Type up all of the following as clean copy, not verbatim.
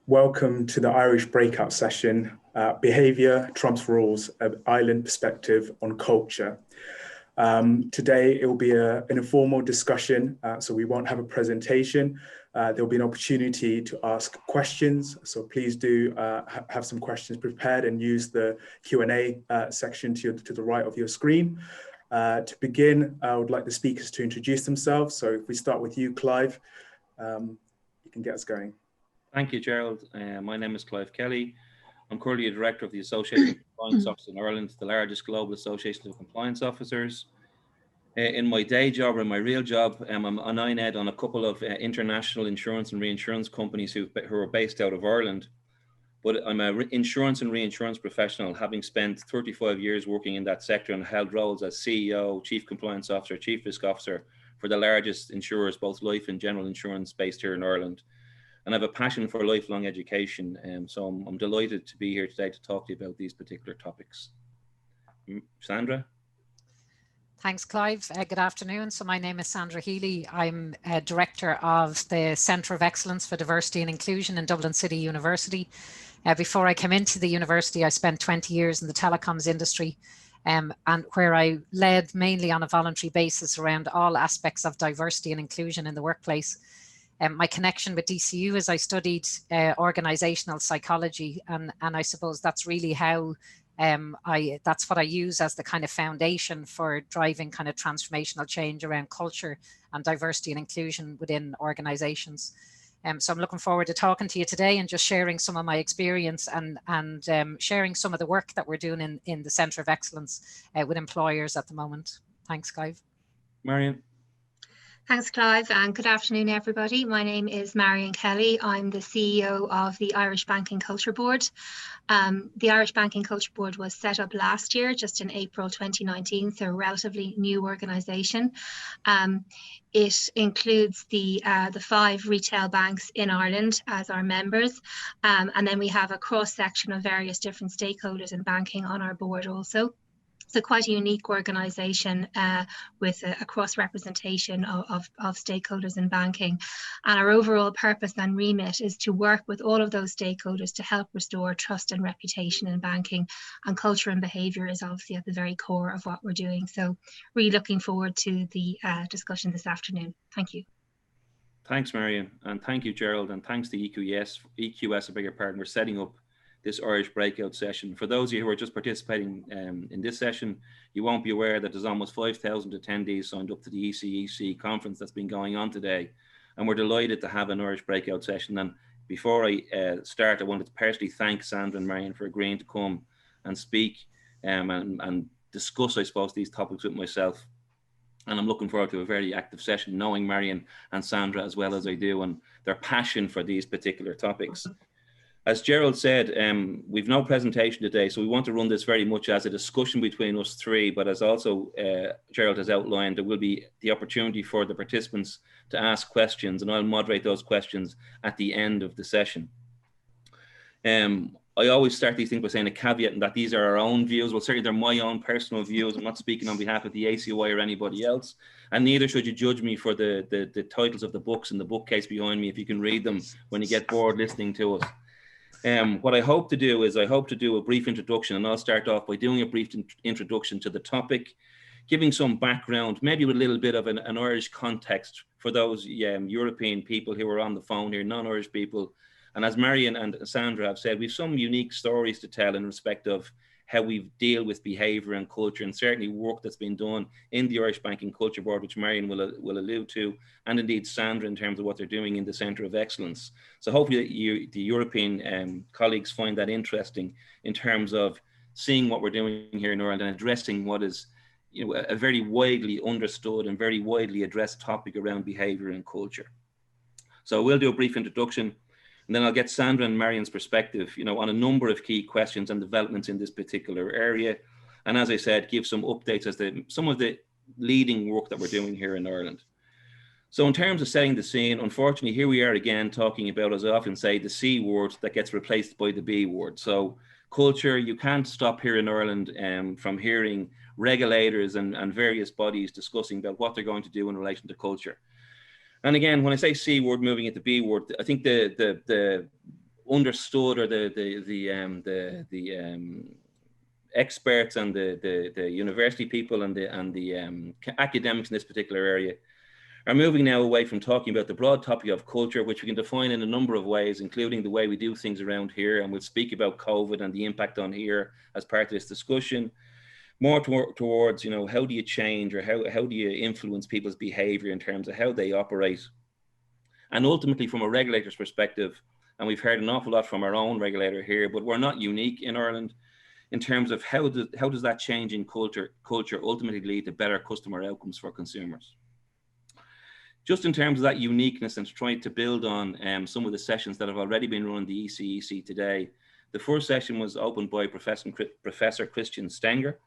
Welcome to the Irish breakout session, Behaviour Trumps Rules, an Island Perspective on Culture. Today, it will be an informal discussion, so we won't have a presentation. There'll be an opportunity to ask questions, so please do have some questions prepared and use the Q&A section to the right of your screen. To begin, I would like the speakers to introduce themselves. So if we start with you, Clive, you can get us going. Thank you, Gerald. My name is Clive Kelly. I'm currently a director of the Association of Compliance Officers in Ireland, the largest global association of compliance officers. In my day job, or in my real job, I'm an INED on a couple of international insurance and reinsurance companies who are based out of Ireland. But I'm an insurance and reinsurance professional, having spent 35 years working in that sector and held roles as CEO, Chief Compliance Officer, Chief Risk Officer for the largest insurers, both life and general insurance, based here in Ireland. And I have a passion for lifelong education, so I'm delighted to be here today to talk to you about these particular topics. Sandra? Thanks, Clive. Good afternoon. So my name is Sandra Healy. I'm a director of the Centre of Excellence for Diversity and Inclusion in Dublin City University. Before I came into the university, I spent 20 years in the telecoms industry, and where I led mainly on a voluntary basis around all aspects of diversity and inclusion in the workplace. My connection with DCU is I studied organizational psychology, and I suppose that's really how that's what I use as the kind of foundation for driving kind of transformational change around culture and diversity and inclusion within organizations. So I'm looking forward to talking to you today and just sharing some of my experience and sharing some of the work that we're doing in the Centre of Excellence with employers at the moment. Thanks, Clive. Marion? Thanks, Clive, and good afternoon, everybody. My name is Marion Kelly. I'm the CEO of the Irish Banking Culture Board. The Irish Banking Culture Board was set up last year, just in April 2019, so a relatively new organisation. It includes the 5 retail banks in Ireland as our members, and then we have a cross-section of various different stakeholders in banking on our board also. So quite a unique organisation with a cross-representation of stakeholders in banking. And our overall purpose and remit is to work with all of those stakeholders to help restore trust and reputation in banking. And culture and behaviour is obviously at the very core of what we're doing. So really looking forward to the discussion this afternoon. Thank you. Thanks, Marion. And thank you, Gerald. And thanks to EQS, I beg your pardon, for setting up this Irish breakout session. For those of you who are just participating in this session, you won't be aware that there's almost 5,000 attendees signed up to the ECEC conference that's been going on today. And we're delighted to have an Irish breakout session. And before I start, I wanted to personally thank Sandra and Marion for agreeing to come and speak and discuss, I suppose, these topics with myself. And I'm looking forward to a very active session, knowing Marion and Sandra as well as I do, and their passion for these particular topics. As Gerald said, we've no presentation today, so we want to run this very much as a discussion between us three, but as also Gerald has outlined, there will be the opportunity for the participants to ask questions, and I'll moderate those questions at the end of the session. I always start these things by saying a caveat, and that these are our own views. Well, certainly they're my own personal views. I'm not speaking on behalf of the ACOI or anybody else, and neither should you judge me for the titles of the books in the bookcase behind me if you can read them when you get bored listening to us. What I hope to do is do a brief introduction, and I'll start off by doing a brief introduction to the topic, giving some background, maybe with a little bit of an Irish context for those European people who are on the phone here, non-Irish people. And as Marion and Sandra have said, we've some unique stories to tell in respect of how we deal with behaviour and culture, and certainly work that's been done in the Irish Banking Culture Board, which Marion will allude to, and indeed Sandra in terms of what they're doing in the Centre of Excellence. So hopefully the European colleagues find that interesting in terms of seeing what we're doing here in Ireland and addressing what is a very widely understood and very widely addressed topic around behaviour and culture. So we'll do a brief introduction, and then I'll get Sandra and Marion's perspective, on a number of key questions and developments in this particular area. And as I said, give some updates as to some of the leading work that we're doing here in Ireland. So in terms of setting the scene, unfortunately, here we are again talking about, as I often say, the C word that gets replaced by the B word. So culture, you can't stop here in Ireland from hearing regulators and various bodies discussing about what they're going to do in relation to culture. And again, when I say C word moving into B word, I think the understood, or the experts and the university people and the academics in this particular area are moving now away from talking about the broad topic of culture, which we can define in a number of ways, including the way we do things around here. And we'll speak about COVID and the impact on here as part of this discussion. More towards, you know, how do you change, or how do you influence people's behavior in terms of how they operate? And ultimately, from a regulator's perspective, and we've heard an awful lot from our own regulator here, but we're not unique in Ireland, in terms of how does that change in culture ultimately lead to better customer outcomes for consumers. Just in terms of that uniqueness, and trying to build on some of the sessions that have already been run in the ECEC today. The first session was opened by Professor Christian Stenger,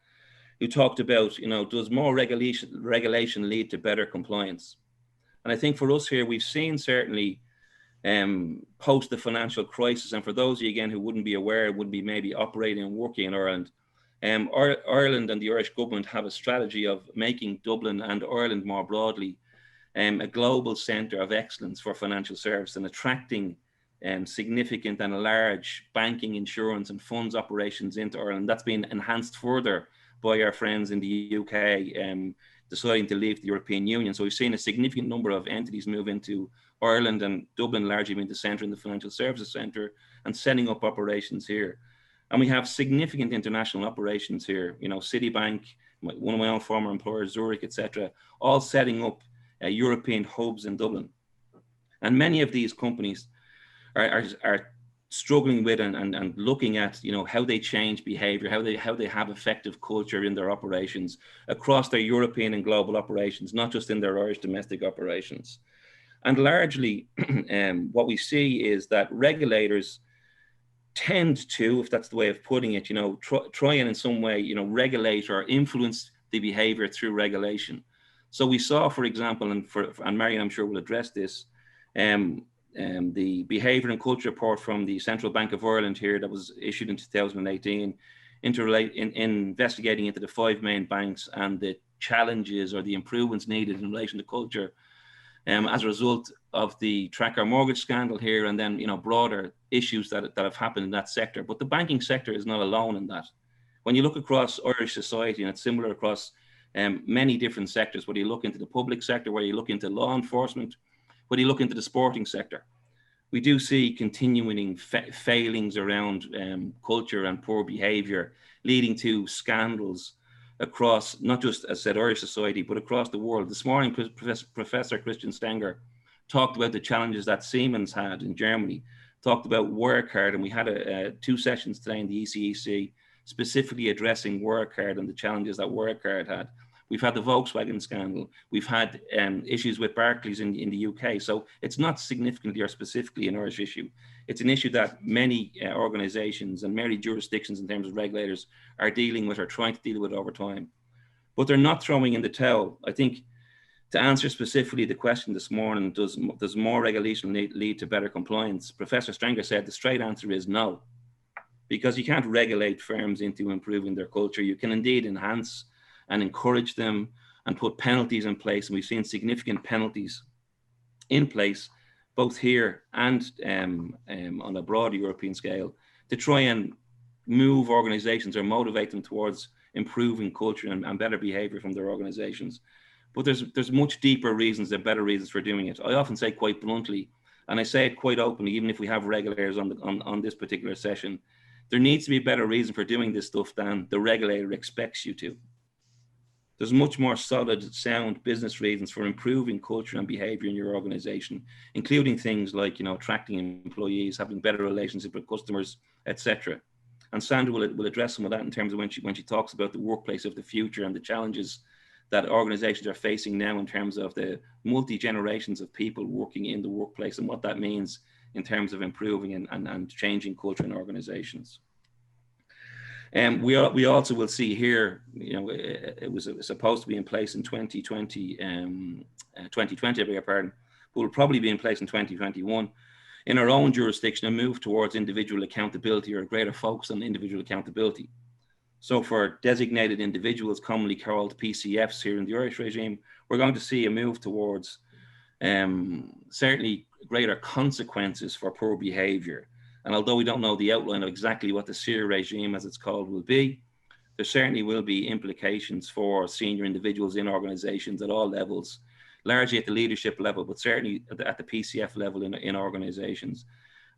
who talked about, you know, does more regulation lead to better compliance? And I think for us here, we've seen certainly post the financial crisis, and for those of you again who wouldn't be aware, would be maybe operating and working in Ireland, Ireland and the Irish government have a strategy of making Dublin and Ireland more broadly a global centre of excellence for financial service, and attracting significant and large banking, insurance and funds operations into Ireland. That's been enhanced further by our friends in the UK deciding to leave the European Union. So we've seen a significant number of entities move into Ireland, and Dublin largely being the centre and the financial services centre, and setting up operations here. And we have significant international operations here, you know, Citibank, one of my own former employers, Zurich, etc., all setting up European hubs in Dublin. And many of these companies are struggling with and looking at, you know, how they change behavior, how they have effective culture in their operations across their European and global operations, not just in their Irish domestic operations. And largely what we see is that regulators tend to, if that's the way of putting it, you know, try and in some way, you know, regulate or influence the behavior through regulation. So we saw, for example, and Marion, I'm sure will address this, the behaviour and culture report from the Central Bank of Ireland here that was issued in 2018, investigating into the 5 main banks and the challenges or the improvements needed in relation to culture as a result of the tracker mortgage scandal here, and then, you know, broader issues that have happened in that sector. But the banking sector is not alone in that. When you look across Irish society, and it's similar across many different sectors, whether you look into the public sector, whether you look into law enforcement, whether you look into the sporting sector, we do see continuing failings around culture and poor behaviour, leading to scandals across not just, as I said, Irish society, but across the world. This morning, Professor Christian Stenger talked about the challenges that Siemens had in Germany, talked about Wirecard, and we had 2 sessions today in the ECEC specifically addressing Wirecard and the challenges that Wirecard had. We've had the Volkswagen scandal. We've had issues with Barclays in the UK. So it's not significantly or specifically an Irish issue. It's an issue that many organisations and many jurisdictions in terms of regulators are dealing with or trying to deal with over time. But they're not throwing in the towel. I think to answer specifically the question this morning, does more regulation lead to better compliance? Professor Stenger said the straight answer is no, because you can't regulate firms into improving their culture. You can indeed enhance and encourage them and put penalties in place. And we've seen significant penalties in place, both here and on a broad European scale, to try and move organizations or motivate them towards improving culture and better behavior from their organizations. But there's much deeper reasons and better reasons for doing it. I often say quite bluntly, and I say it quite openly, even if we have regulators on this particular session, there needs to be a better reason for doing this stuff than the regulator expects you to. There's much more solid, sound business reasons for improving culture and behavior in your organization, including things like, you know, attracting employees, having better relationships with customers, etc. And Sandra will address some of that in terms of when she talks about the workplace of the future and the challenges that organizations are facing now in terms of the multi-generations of people working in the workplace and what that means in terms of improving and changing culture in organizations. We also will see here, you know, it was supposed to be in place in 2020, I beg your pardon, but will probably be in place in 2021. In our own jurisdiction, a move towards individual accountability, or a greater focus on individual accountability. So for designated individuals, commonly called PCFs here in the Irish regime, we're going to see a move towards certainly greater consequences for poor behaviour And although we don't know the outline of exactly what the SEER regime, as it's called, will be, there certainly will be implications for senior individuals in organizations at all levels, largely at the leadership level, but certainly at the PCF level in organizations.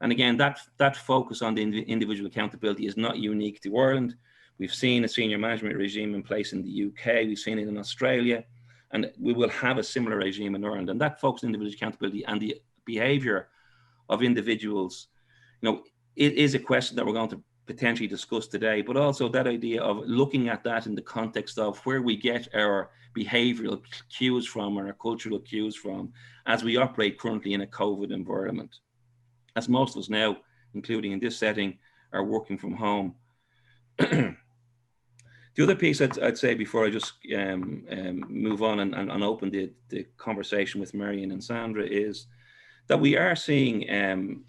And again, that focus on the individual accountability is not unique to Ireland. We've seen a senior management regime in place in the UK, we've seen it in Australia, and we will have a similar regime in Ireland. And that focus on individual accountability and the behaviour of individuals, it is a question that we're going to potentially discuss today, but also that idea of looking at that in the context of where we get our behavioural cues from, or our cultural cues from, as we operate currently in a COVID environment. As most of us now, including in this setting, are working from home. The other piece I'd say before I just move on and open the conversation with Marion and Sandra is that we are seeing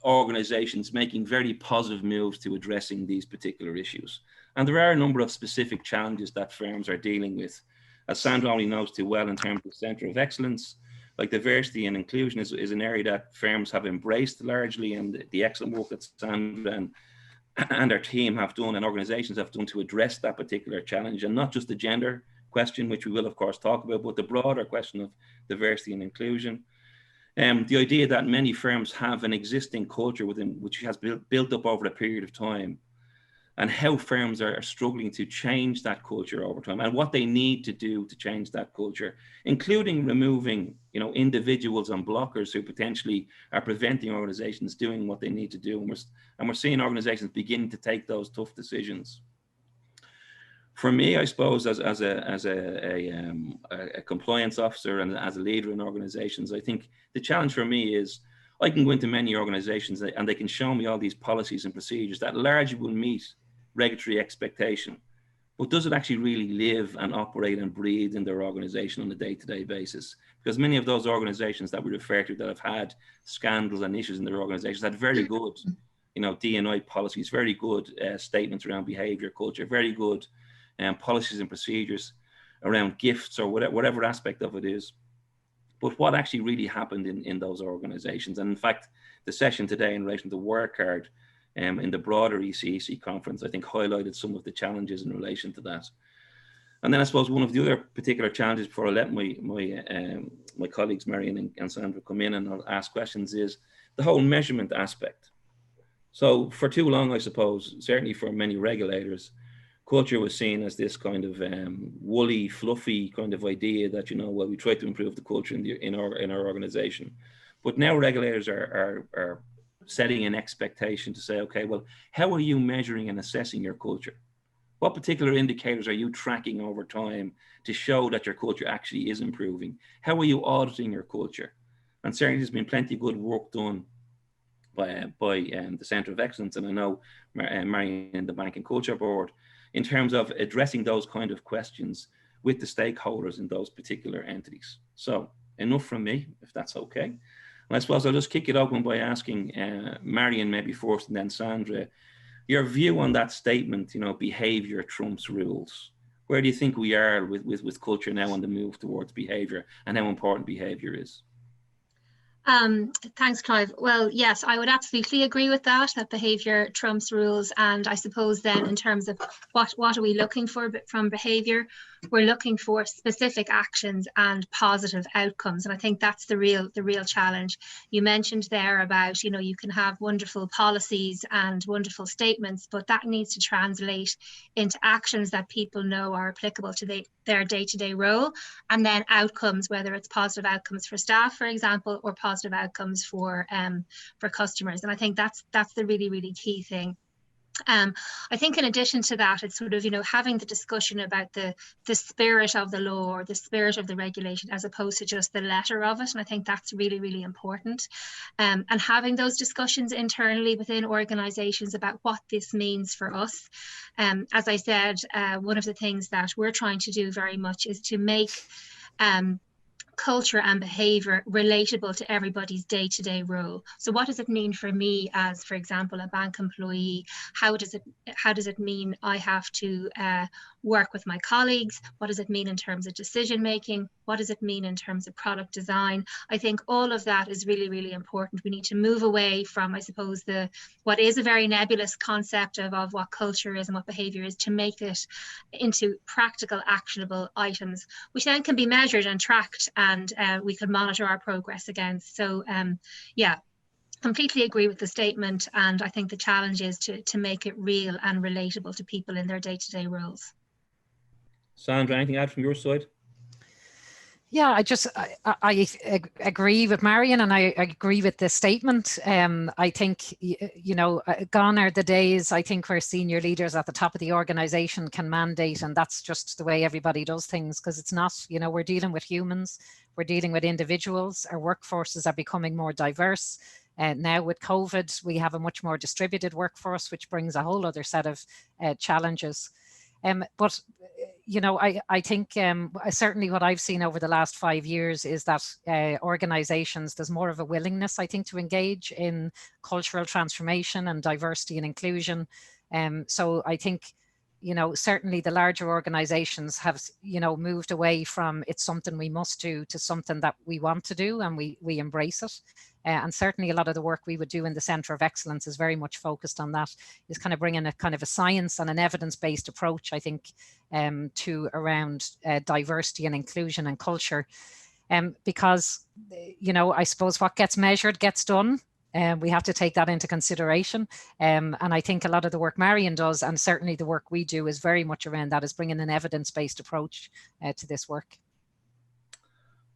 organizations making very positive moves to addressing these particular issues. And there are a number of specific challenges that firms are dealing with. As Sandra only knows too well in terms of Centre of Excellence, like diversity and inclusion is an area that firms have embraced largely, and the excellent work that Sandra and our team have done and organizations have done to address that particular challenge, and not just the gender question, which we will of course talk about, but the broader question of diversity and inclusion. The idea that many firms have an existing culture within which has built up over a period of time, and how firms are struggling to change that culture over time, and what they need to do to change that culture, including removing, individuals and blockers who potentially are preventing organizations doing what they need to do. And we're seeing organizations beginning to take those tough decisions. For me, I suppose, as a compliance officer and as a leader in organizations, I think the challenge for me is I can go into many organizations and they can show me all these policies and procedures that largely will meet regulatory expectation, but does it actually really live and operate and breathe in their organization on a day-to-day basis? Because many of those organizations that we refer to that have had scandals and issues in their organizations had very good, D&I policies, very good statements around behavior, culture, very good policies and procedures around gifts or whatever aspect of it is. But what actually really happened in those organizations? And in fact, the session today in relation to the work card in the broader ECEC conference, I think highlighted some of the challenges in relation to that. And then I suppose one of the other particular challenges, before I let my colleagues Marion and Sandra come in and I'll ask questions, is the whole measurement aspect. So for too long, I suppose, certainly for many regulators, culture was seen as this kind of woolly, fluffy kind of idea that, well, we try to improve the culture in our organization. But now regulators are setting an expectation to say, okay, well, how are you measuring and assessing your culture? What particular indicators are you tracking over time to show that your culture actually is improving? How are you auditing your culture? And certainly there's been plenty of good work done by the Centre of Excellence, and I know Marion and the Banking Culture Board, in terms of addressing those kind of questions with the stakeholders in those particular entities. So enough from me, if that's okay. And I suppose I'll just kick it open by asking Marion maybe first and then Sandra, your view on that statement, behavior trumps rules. Where do you think we are with culture now on the move towards behavior, and how important behavior is? Thanks, Clive. Well, yes, I would absolutely agree with that behaviour trumps rules. And I suppose then in terms of what are we looking for from behaviour, we're looking for specific actions and positive outcomes. And I think that's the real challenge. You mentioned there about, you can have wonderful policies and wonderful statements, but that needs to translate into actions that people know are applicable to their day-to-day role, and then outcomes, whether it's positive outcomes for staff, for example, or positive outcomes for customers. And I think that's the really, really key thing. I think in addition to that, it's sort of, having the discussion about the spirit of the law or the spirit of the regulation as opposed to just the letter of it. And I think that's really, really important. And having those discussions internally within organizations about what this means for us. As I said, one of the things that we're trying to do very much is to make culture and behavior relatable to everybody's day-to-day role. So what does it mean for me as, for example, a bank employee? How does it mean I have to work with my colleagues? What does it mean in terms of decision making? What does it mean in terms of product design? I think all of that is really, really important. We need to move away from, I suppose, what is a very nebulous concept of what culture is and what behaviour is, to make it into practical, actionable items, which then can be measured and tracked, and we can monitor our progress against. So yeah, completely agree with the statement, and I think the challenge is to make it real and relatable to people in their day-to-day roles. Sandra, anything to add from your side? Yeah, I agree with Marion, and I agree with the statement. I think, gone are the days, I think, where senior leaders at the top of the organization can mandate, and that's just the way everybody does things, because it's not, we're dealing with humans, we're dealing with individuals, our workforces are becoming more diverse. Now with COVID, we have a much more distributed workforce, which brings a whole other set of challenges. But I think certainly what I've seen over the last 5 years is that organizations, there's more of a willingness, I think, to engage in cultural transformation and diversity and inclusion. So I think, certainly the larger organizations have, moved away from it's something we must do to something that we want to do, and we embrace it. And certainly a lot of the work we would do in the Centre of Excellence is very much focused on that, is kind of bringing a kind of a science and an evidence-based approach, I think, to around diversity and inclusion and culture. Because, I suppose what gets measured gets done. We have to take that into consideration. And I think a lot of the work Marion does, and certainly the work we do, is very much around that, is bringing an evidence-based approach to this work.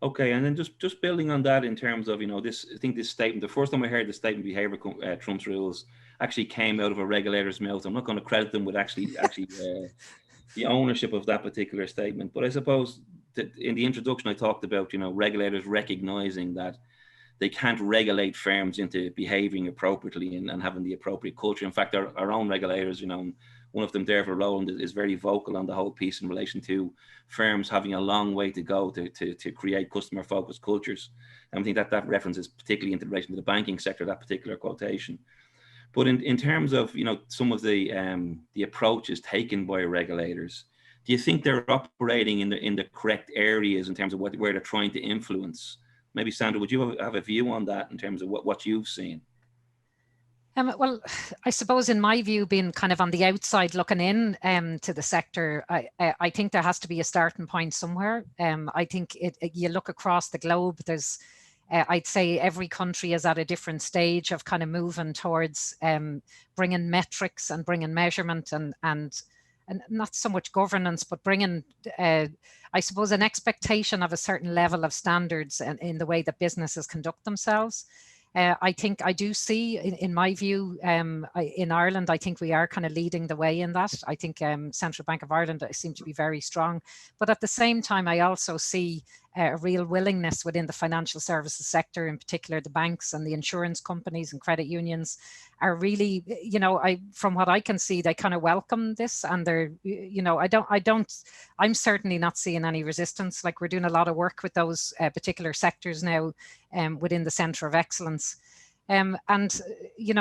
Okay, and then just building on that in terms of, this, I think this statement, the first time I heard the statement behaviour trumps rules actually came out of a regulator's mouth. I'm not going to credit them with actually the ownership of that particular statement. But I suppose that in the introduction, I talked about, regulators recognizing that they can't regulate firms into behaving appropriately and having the appropriate culture. In fact, our own regulators, one of them, Derval Rowland, is very vocal on the whole piece in relation to firms having a long way to go to create customer-focused cultures. And I think that reference is particularly in relation to the banking sector, that particular quotation. But in terms of, some of the approaches taken by regulators, do you think they're operating in the correct areas in terms of where they're trying to influence? Maybe Sandra, would you have a view on that in terms of what you've seen? Well, I suppose in my view, being kind of on the outside looking in to the sector, I think there has to be a starting point somewhere. I think you look across the globe, there's, I'd say every country is at a different stage of kind of moving towards bringing metrics and bringing measurement and not so much governance, but bringing, I suppose, an expectation of a certain level of standards in the way that businesses conduct themselves. I think I do see, in my view, in Ireland, I think we are kind of leading the way in that. I think Central Bank of Ireland seem to be very strong. But at the same time, I also see a real willingness within the financial services sector, in particular the banks and the insurance companies and credit unions, are really, from what I can see, they kind of welcome this, and they're, I'm certainly not seeing any resistance. Like, we're doing a lot of work with those particular sectors now within the Centre of Excellence. And,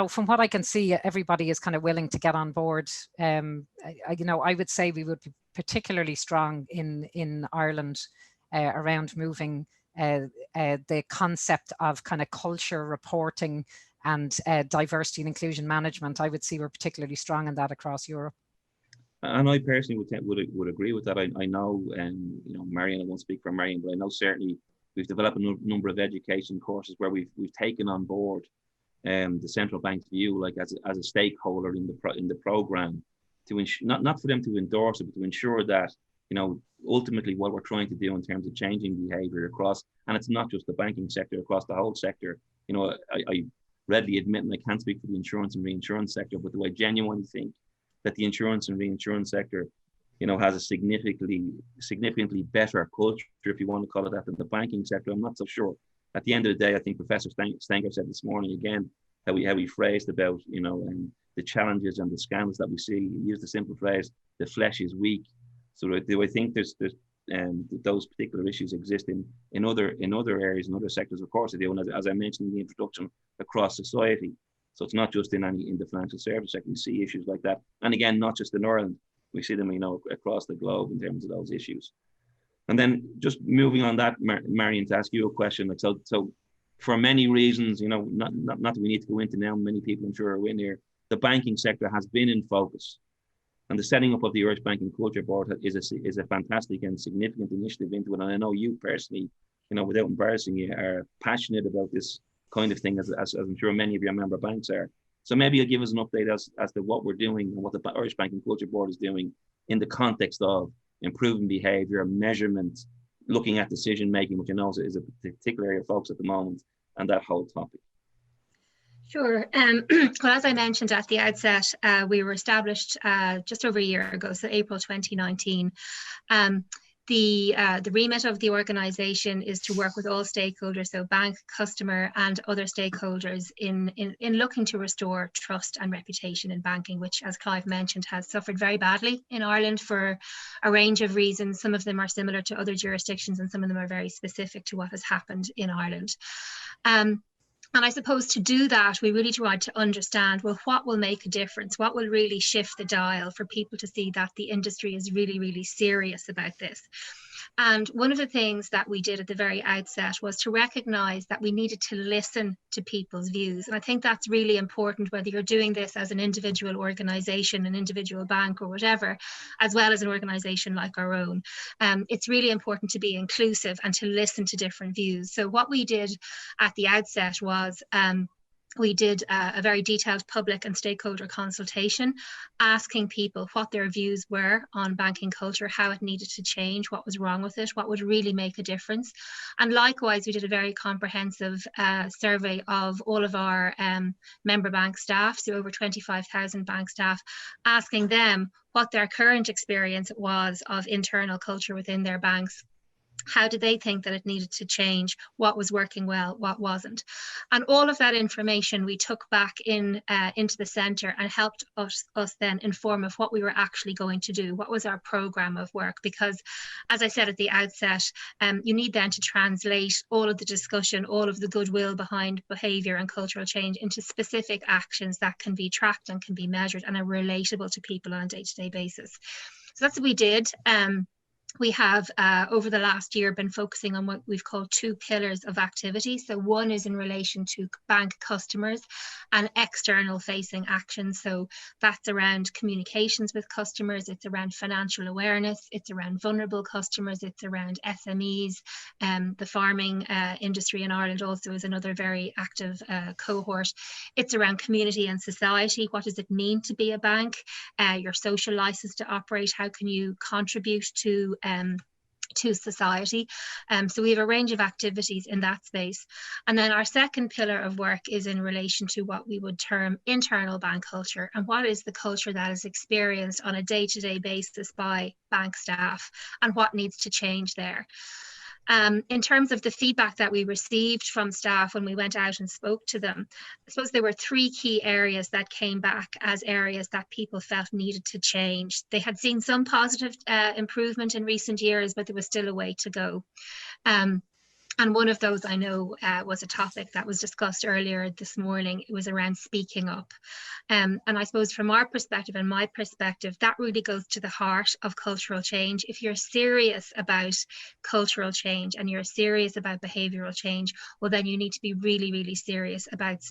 from what I can see, everybody is kind of willing to get on board. I would say we would be particularly strong in Ireland around moving the concept of kind of culture reporting and diversity and inclusion management. I would see we're particularly strong in that across Europe. And I personally would agree with that. I know, Marion, I won't speak for Marion, but I know certainly we've developed a number of education courses where we've taken on board the central bank's view, like as a stakeholder in the program, to not for them to endorse it, but to ensure that ultimately what we're trying to do in terms of changing behaviour across, and it's not just the banking sector, across the whole sector. I readily admit, and I can't speak for the insurance and reinsurance sector, but do I genuinely think that the insurance and reinsurance sector, has a significantly better culture, if you want to call it that, than the banking sector? I'm not so sure. At the end of the day, I think Professor Stenger said this morning again how we phrased about the challenges and the scandals that we see. He used the simple phrase, "The flesh is weak." So do I think there's those particular issues exist in other areas, in other sectors? Of course they do, and as I mentioned in the introduction, across society. So it's not just in the financial service sector. We see issues like that, and again, not just in Ireland. We see them, across the globe in terms of those issues. And then just moving on that, Marion, to ask you a question. Like, so for many reasons, you know, not that we need to go into now, many people I'm sure are in here, the banking sector has been in focus. And the setting up of the Irish Banking Culture Board is a fantastic and significant initiative into it. And I know you personally, you know, without embarrassing you, are passionate about this kind of thing, as I'm sure many of your member banks are. So maybe you'll give us an update as to what we're doing and what the Irish Banking Culture Board is doing in the context of improving behaviour, measurement, looking at decision making, which I know is a particular area of focus at the moment, and that whole topic. Sure. Well, as I mentioned at the outset, we were established just over a year ago, so April 2019. The remit of the organisation is to work with all stakeholders, so bank, customer and other stakeholders in looking to restore trust and reputation in banking, which, as Clive mentioned, has suffered very badly in Ireland for a range of reasons. Some of them are similar to other jurisdictions and some of them are very specific to what has happened in Ireland. And I suppose to do that, we really tried to understand, well, what will make a difference? What will really shift the dial for people to see that the industry is really, really serious about this? And one of the things that we did at the very outset was to recognise that we needed to listen to people's views. And I think that's really important, whether you're doing this as an individual organisation, an individual bank or whatever, as well as an organisation like our own. It's really important to be inclusive and to listen to different views. So what we did at the outset was we did a very detailed public and stakeholder consultation, asking people what their views were on banking culture, how it needed to change, what was wrong with it, what would really make a difference. And likewise, we did a very comprehensive survey of all of our member bank staff, so over 25,000 bank staff, asking them what their current experience was of internal culture within their banks. How did they think that it needed to change? What was working well, what wasn't? And all of that information we took back into the centre and helped us then inform of what we were actually going to do. What was our programme of work? Because, as I said at the outset, you need then to translate all of the discussion, all of the goodwill behind behaviour and cultural change into specific actions that can be tracked and can be measured and are relatable to people on a day-to-day basis. So that's what we did. We have, over the last year, been focusing on what we've called 2 pillars of activity. So one is in relation to bank customers and external facing actions. So that's around communications with customers, it's around financial awareness, it's around vulnerable customers, it's around SMEs. The farming industry in Ireland also is another very active cohort. It's around community and society. What does it mean to be a bank? Your social license to operate, how can you contribute to society. So we have a range of activities in that space. And then our second pillar of work is in relation to what we would term internal bank culture, and what is the culture that is experienced on a day-to-day basis by bank staff and what needs to change there. In terms of the feedback that we received from staff when we went out and spoke to them, I suppose there were 3 key areas that came back as areas that people felt needed to change. They had seen some positive improvement in recent years, but there was still a way to go. And one of those I know was a topic that was discussed earlier this morning. It was around speaking up. And I suppose from our perspective and my perspective, that really goes to the heart of cultural change. If you're serious about cultural change and you're serious about behavioural change, well, then you need to be really, really serious about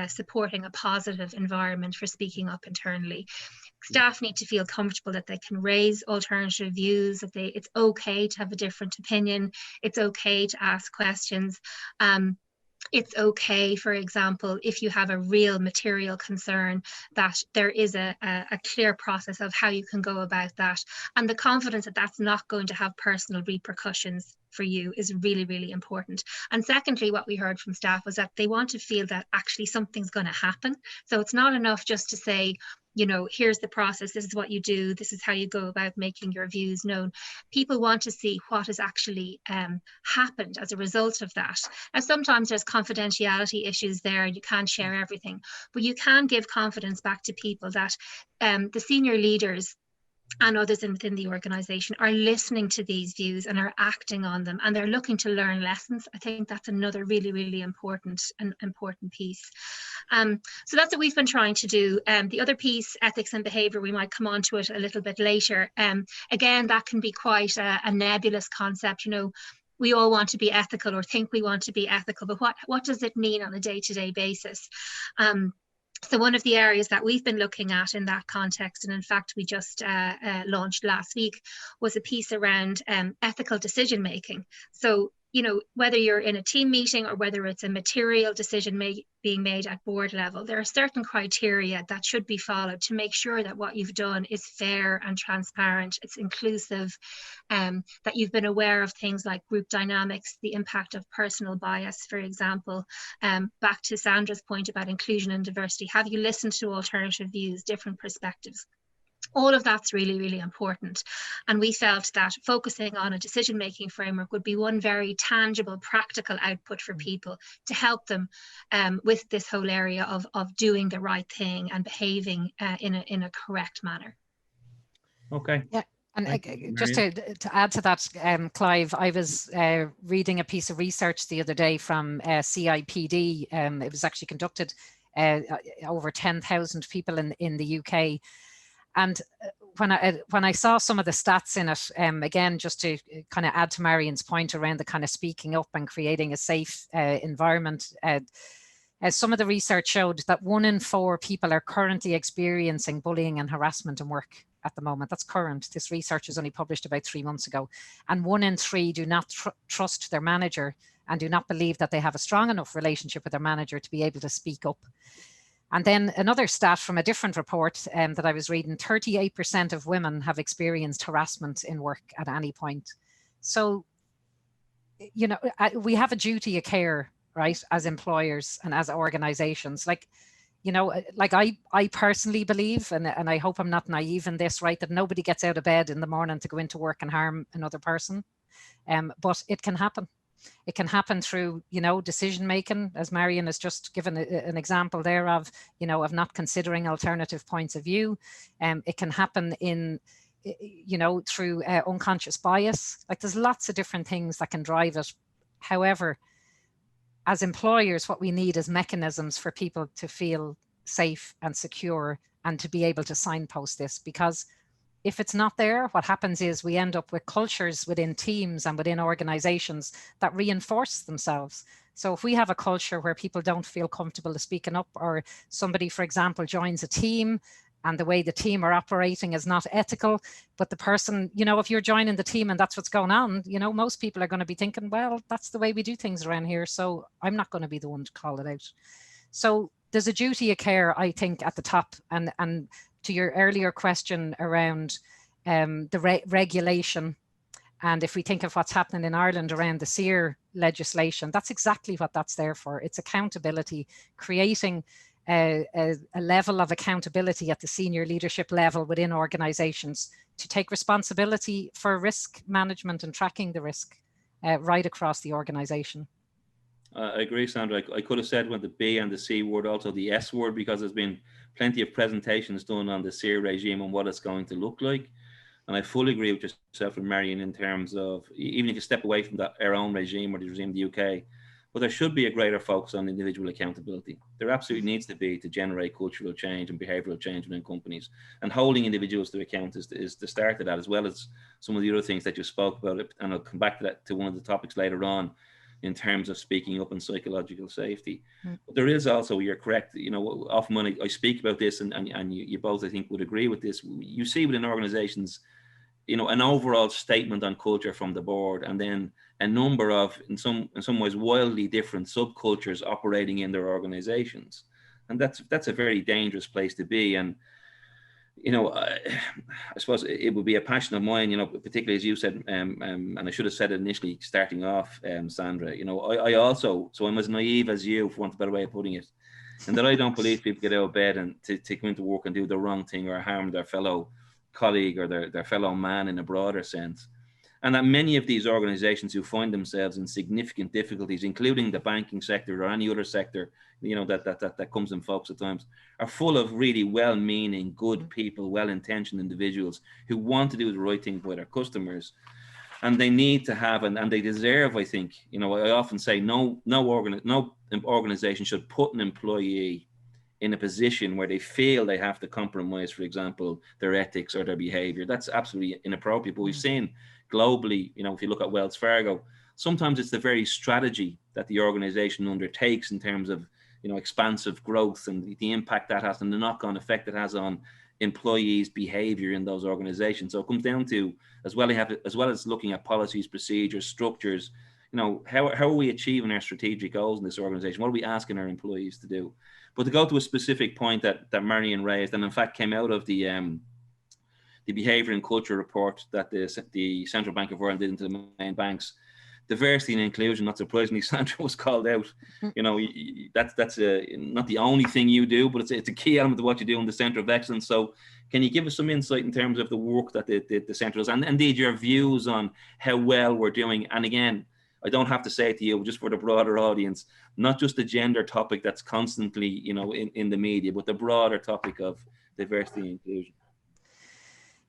supporting a positive environment for speaking up internally. Staff need to feel comfortable that they can raise alternative views, that it's okay to have a different opinion, it's okay to ask questions. It's okay, for example, if you have a real material concern, that there is a clear process of how you can go about that. And the confidence that that's not going to have personal repercussions for you is really, really important. And secondly, what we heard from staff was that they want to feel that actually something's going to happen. So it's not enough just to say, you know, here's the process, this is what you do, this is how you go about making your views known. People want to see what has actually happened as a result of that. Now, sometimes there's confidentiality issues there, you can't share everything, but you can give confidence back to people that the senior leaders and others within the organisation are listening to these views and are acting on them, and they're looking to learn lessons. I think that's another really, really important piece. So that's what we've been trying to do. The other piece, ethics and behaviour, we might come on to it a little bit later. Again, that can be quite a nebulous concept. You know, we all want to be ethical or think we want to be ethical, but what does it mean on a day-to-day basis? So one of the areas that we've been looking at in that context, and in fact we just launched last week, was a piece around ethical decision making. So, you know, whether you're in a team meeting or whether it's a material decision being made at board level, there are certain criteria that should be followed to make sure that what you've done is fair and transparent, it's inclusive, that you've been aware of things like group dynamics, the impact of personal bias, for example. Back to Sandra's point about inclusion and diversity, have you listened to alternative views, different perspectives? All of that's really, really important. And we felt that focusing on a decision-making framework would be one very tangible, practical output for people to help them with this whole area of doing the right thing and behaving in a correct manner. Okay. Yeah. And just to add to that, Clive, I was reading a piece of research the other day from CIPD. It was actually conducted over 10,000 people in the UK. And when I saw some of the stats in it, again, just to kind of add to Marion's point around the kind of speaking up and creating a safe environment, some of the research showed that 1 in 4 people are currently experiencing bullying and harassment in work at the moment. That's current. This research was only published about 3 months ago. And 1 in 3 do not trust their manager and do not believe that they have a strong enough relationship with their manager to be able to speak up. And then another stat from a different report that I was reading, 38% of women have experienced harassment in work at any point. So, you know, we have a duty of care, right, as employers and as organizations. Like, you know, like I personally believe, and I hope I'm not naive in this, right, that nobody gets out of bed in the morning to go into work and harm another person. But it can happen. It can happen through, you know, decision making, as Marion has just given an example there of, you know, of not considering alternative points of view. It can happen in, you know, through unconscious bias. Like, there's lots of different things that can drive it. However, as employers, what we need is mechanisms for people to feel safe and secure and to be able to signpost this, because if it's not there, what happens is we end up with cultures within teams and within organizations that reinforce themselves. So if we have a culture where people don't feel comfortable speaking up, or somebody, for example, joins a team and the way the team are operating is not ethical, but the person, you know, if you're joining the team and that's what's going on, you know, most people are going to be thinking, well, that's the way we do things around here, so I'm not going to be the one to call it out. So there's a duty of care, I think, at the top. And to your earlier question around the regulation, and if we think of what's happening in Ireland around the SEER legislation, that's exactly what that's there for. It's accountability, creating a level of accountability at the senior leadership level within organizations to take responsibility for risk management and tracking the risk right across the organization. I agree, Sandra. I could have said with the B and the C word, also the S word, because there's been plenty of presentations done on the SEER regime and what it's going to look like. And I fully agree with yourself and Marion in terms of, even if you step away from that, our own regime or the regime in the UK, but there should be a greater focus on individual accountability. There absolutely needs to be, to generate cultural change and behavioural change within companies. And holding individuals to account is the start of that, as well as some of the other things that you spoke about. And I'll come back to that, to one of the topics later on, in terms of speaking up and psychological safety. But there is also, you're correct, you know, often when I speak about this, and you both, I think, would agree with this, you see within organizations, you know, an overall statement on culture from the board, and then a number of, in some ways, wildly different subcultures operating in their organizations. And that's a very dangerous place to be. And, you know, I suppose it would be a passion of mine, you know, particularly as you said, and I should have said it initially starting off, Sandra, you know, I also, so I'm as naive as you, for want of a better way of putting it, and that I don't believe people get out of bed and to come into work and do the wrong thing or harm their fellow colleague or their fellow man in a broader sense. And that many of these organizations who find themselves in significant difficulties, including the banking sector or any other sector, you know, that comes in focus at times, are full of really well-meaning, good people, well-intentioned individuals who want to do the right thing by their customers. And they need to have, and they deserve, I think, you know, I often say no organization should put an employee in a position where they feel they have to compromise, for example, their ethics or their behavior. That's absolutely inappropriate. But we've seen globally, you know, if you look at Wells Fargo, sometimes it's the very strategy that the organization undertakes in terms of, you know, expansive growth and the impact that has and the knock-on effect it has on employees' behavior in those organizations. So it comes down to, as well as looking at policies, procedures, structures, you know, how are we achieving our strategic goals in this organization? What are we asking our employees to do? But to go to a specific point that Marion raised, and in fact came out of the behaviour and culture report that the Central Bank of Ireland did into the main banks, diversity and inclusion, not surprisingly, Sandra, was called out. You know, that's not the only thing you do, but it's a key element of what you do in the Centre of Excellence. So can you give us some insight in terms of the work that the Centre does, and indeed your views on how well we're doing? And again, I don't have to say it to you, just for the broader audience, not just the gender topic that's constantly, you know, in the media, but the broader topic of diversity and inclusion.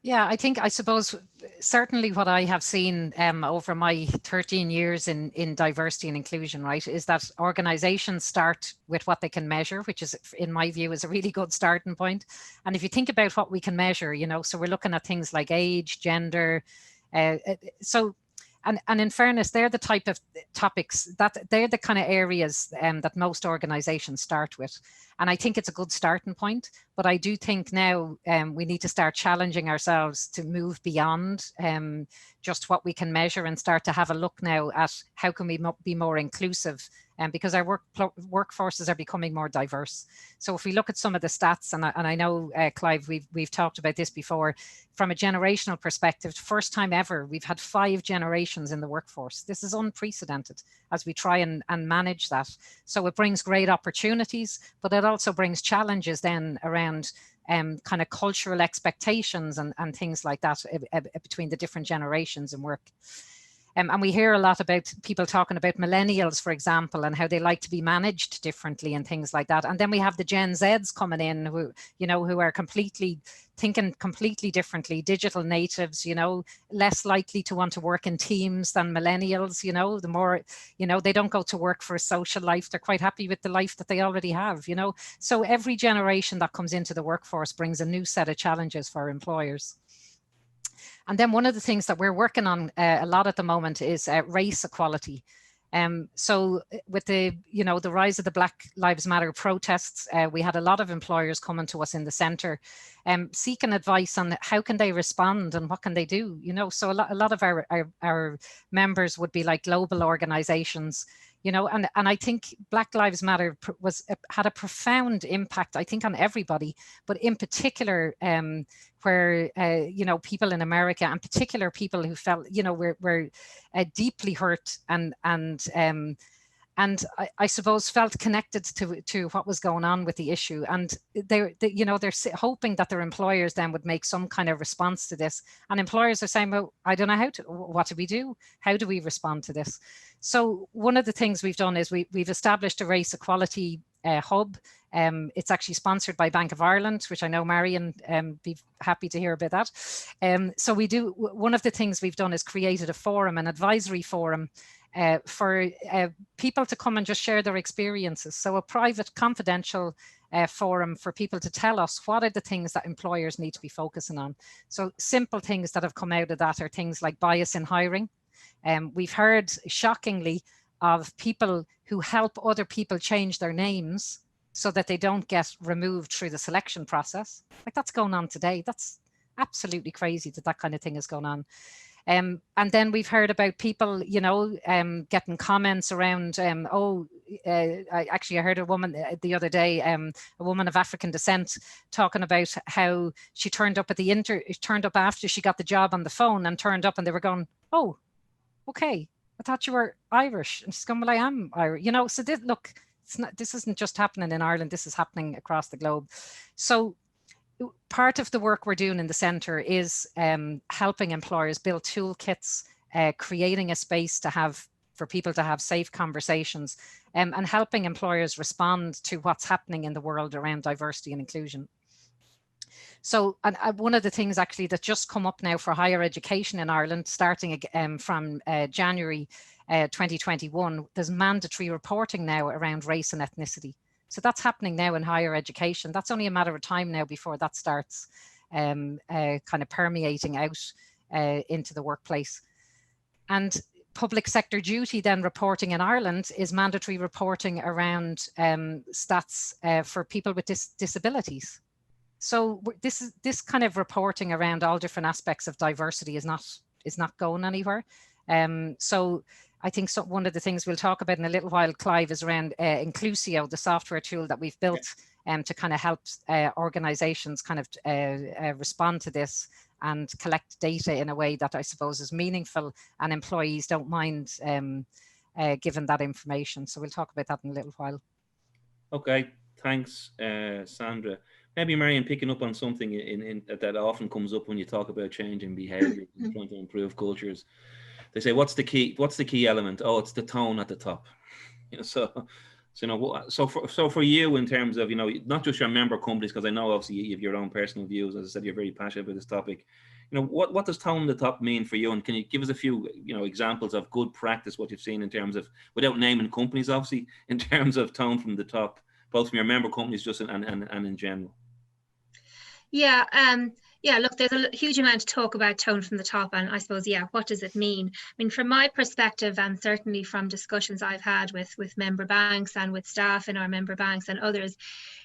Yeah, I suppose certainly what I have seen over my 13 years in diversity and inclusion, right, is that organizations start with what they can measure, which is, in my view, is a really good starting point. And if you think about what we can measure, you know, so we're looking at things like age, gender, and in fairness, they're the type of topics that they're the kind of areas that most organizations start with. And I think it's a good starting point, but I do think now we need to start challenging ourselves to move beyond just what we can measure and start to have a look now at how can we be more inclusive, because our workforces are becoming more diverse. So if we look at some of the stats, and I know, Clive, we've talked about this before, from a generational perspective, first time ever, we've had 5 generations in the workforce. This is unprecedented as we try and manage that. So it brings great opportunities, but it also brings challenges then around kind of cultural expectations and things like that between the different generations in work. And we hear a lot about people talking about millennials, for example, and how they like to be managed differently and things like that. And then we have the Gen Zs coming in who, you know, who are thinking completely differently, digital natives, you know, less likely to want to work in teams than millennials, you know, the more, you know, they don't go to work for a social life. They're quite happy with the life that they already have, you know. So every generation that comes into the workforce brings a new set of challenges for employers. And then one of the things that we're working on a lot at the moment is race equality. So with the, you know, the rise of the Black Lives Matter protests, we had a lot of employers coming to us in the centre seeking advice on how can they respond and what can they do, you know. So a lot of our members would be like global organisations, you know, and I think Black Lives Matter had a profound impact, I think, on everybody, but in particular where, you know, people in America, and particular people who felt, you know, were deeply hurt and I suppose felt connected to what was going on with the issue. And they're hoping that their employers then would make some kind of response to this. And employers are saying, well, I don't know what do we do? How do we respond to this? So one of the things we've done is we've established a race equality hub. It's actually sponsored by Bank of Ireland, which I know Marion be happy to hear about that. So one of the things we've done is created a forum, an advisory forum, for people to come and just share their experiences. So a private, confidential forum for people to tell us what are the things that employers need to be focusing on. So simple things that have come out of that are things like bias in hiring. We've heard, shockingly, of people who help other people change their names so that they don't get removed through the selection process. Like, that's going on today. That's absolutely crazy that kind of thing is going on. And then we've heard about people, you know, getting comments around, I heard a woman the other day, a woman of African descent, talking about how she turned up after she got the job on the phone, and turned up and they were going, oh, okay, I thought you were Irish. And she's going, well, I am Irish, you know. So this isn't just happening in Ireland, this is happening across the globe. So part of the work we're doing in the centre is helping employers build toolkits creating a space for people to have safe conversations, and helping employers respond to what's happening in the world around diversity and inclusion. So, and one of the things actually that just come up now for higher education in Ireland, starting from January 2021, there's mandatory reporting now around race and ethnicity. So that's happening now in higher education. That's only a matter of time now before that starts kind of permeating out into the workplace. And public sector duty then reporting in Ireland is mandatory reporting around stats for people with disabilities. So this kind of reporting around all different aspects of diversity is not going anywhere. So I think one of the things we'll talk about in a little while, Clive, is around Inclusio, the software tool that we've built to kind of help organizations kind of respond to this and collect data in a way that I suppose is meaningful and employees don't mind given that information. So we'll talk about that in a little while. Okay, thanks, Sandra. Maybe Marion, picking up on something that often comes up when you talk about changing behaviour and trying to improve cultures. They say, "What's the key element?" Oh, it's the tone at the top. So for you, in terms of not just your member companies, because I know obviously you have your own personal views. As I said, you're very passionate about this topic. What does tone at the top mean for you? And can you give us a few examples of good practice, what you've seen in terms of, without naming companies, obviously, in terms of tone from the top, both from your member companies just and in general? Yeah, look, there's a huge amount to talk about tone from the top, and I suppose, what does it mean? I mean, from my perspective, and certainly from discussions I've had with member banks and with staff in our member banks and others,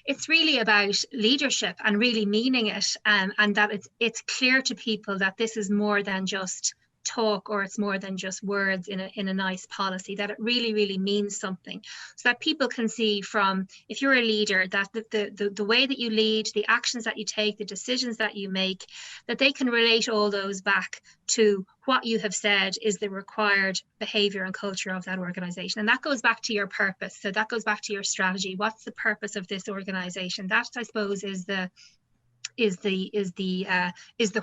it's really about leadership and really meaning it, and that it's clear to people that this is more than just talk, or it's more than just words in a nice policy, that it really, really means something, so that people can see from, if you're a leader, that the way that you lead, the actions that you take, the decisions that you make, that they can relate all those back to what you have said is the required behaviour and culture of that organisation. And that goes back to your purpose. So that goes back to your strategy. What's the purpose of this organisation? That, I suppose, is the